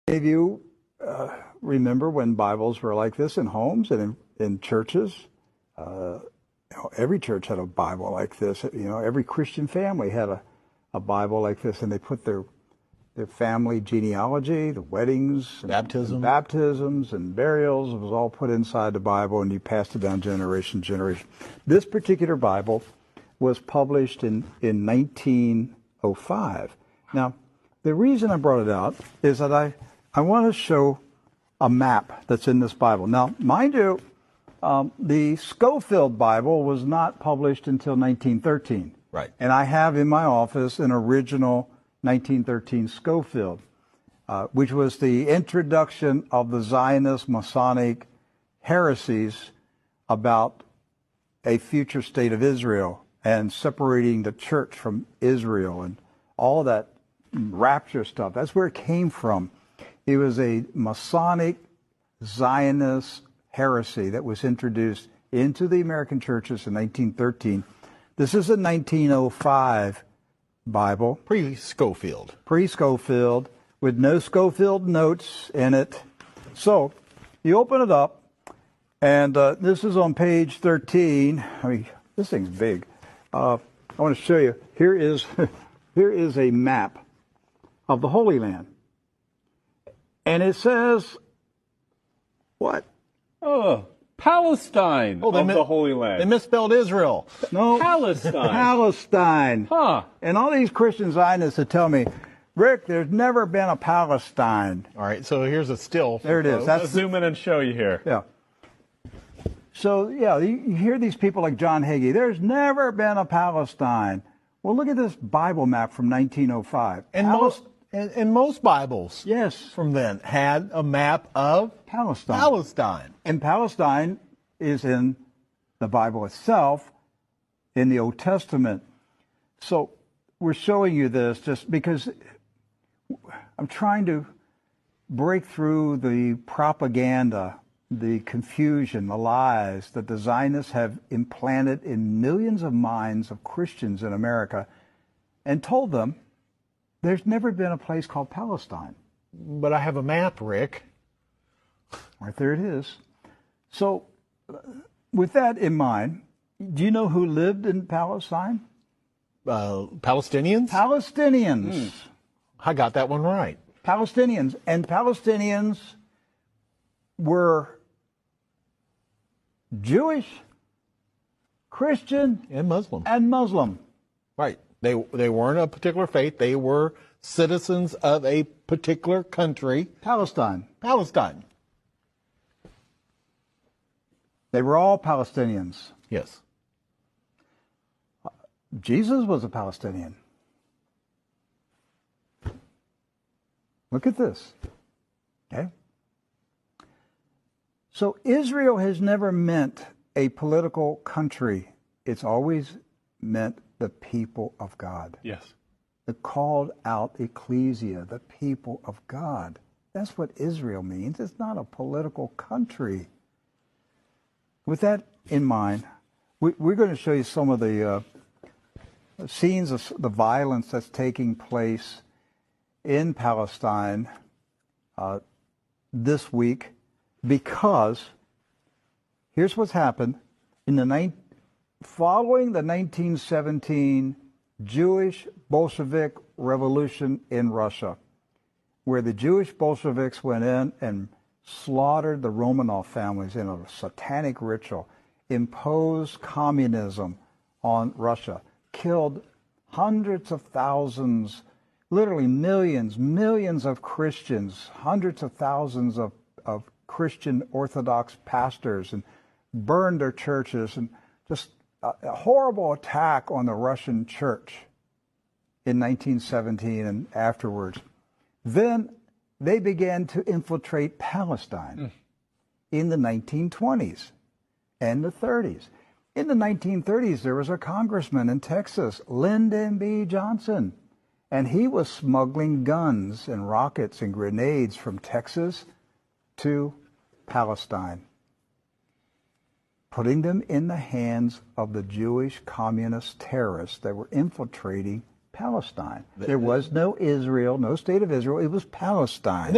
If you remember when Bibles were like this in homes and in churches, every church had a Bible like this. Every Christian family had a Bible like this, and they put their family genealogy, the weddings, baptisms and burials. It was all put inside the Bible, and you passed it down generation to generation. This particular Bible was published in 1905. Now, the reason I brought it out is that I want to show a map that's in this Bible. Now, mind you, the Scofield Bible was not published until 1913. Right. And I have in my office an original 1913 Scofield, which was the introduction of the Zionist Masonic heresies about a future state of Israel and separating the church from Israel and all that rapture stuff. That's where it came from. It was a Masonic Zionist heresy that was introduced into the American churches in 1913. This is a 1905 Bible. Pre-Scofield. Pre-Scofield, with no Scofield notes in it. So, you open it up, and this is on page 13. I mean, this thing's big. I want to show you. Here is a map of the Holy Land. And it says, what? Oh, Palestine of the Holy Land. They misspelled Israel. No. Palestine. Palestine. Huh. And all these Christian Zionists that tell me, Rick, there's never been a Palestine. All right, so here's a still. There it is. Let's zoom in and show you here. Yeah. So, yeah, you hear these people like John Hagee, there's never been a Palestine. Well, look at this Bible map from 1905. And most Bibles, yes, from then had a map of Palestine. And Palestine is in the Bible itself, in the Old Testament. So we're showing you this just because I'm trying to break through the propaganda, the confusion, the lies that the Zionists have implanted in millions of minds of Christians in America, and told them there's never been a place called Palestine. But I have a map, Rick. Right there it is. So, with that in mind, do you know who lived in Palestine? Palestinians? Palestinians. I got that one right. Palestinians. And Palestinians were Jewish, Christian, and Muslim. Right. They weren't a particular faith. They were citizens of a particular country. Palestine. They were all Palestinians. Yes. Jesus was a Palestinian. Look at this. Okay? So Israel has never meant a political country. It's always meant the people of God. Yes. The called out ecclesia, the people of God. That's what Israel means. It's not a political country. With that in mind, we're going to show you some of the scenes of the violence that's taking place in Palestine this week, because here's what's happened following the 1917 Jewish Bolshevik Revolution in Russia, where the Jewish Bolsheviks went in and slaughtered the Romanov families in a satanic ritual, imposed communism on Russia, killed hundreds of thousands, literally millions of Christians, hundreds of thousands of Christian Orthodox pastors, and burned their churches, and just a horrible attack on the Russian church in 1917 and afterwards. Then they began to infiltrate Palestine in the 1920s and the 30s. In the 1930s, there was a congressman in Texas, Lyndon B. Johnson, and he was smuggling guns and rockets and grenades from Texas to Palestine, putting them in the hands of the Jewish communist terrorists that were infiltrating Palestine. There was no Israel, no state of Israel. It was Palestine.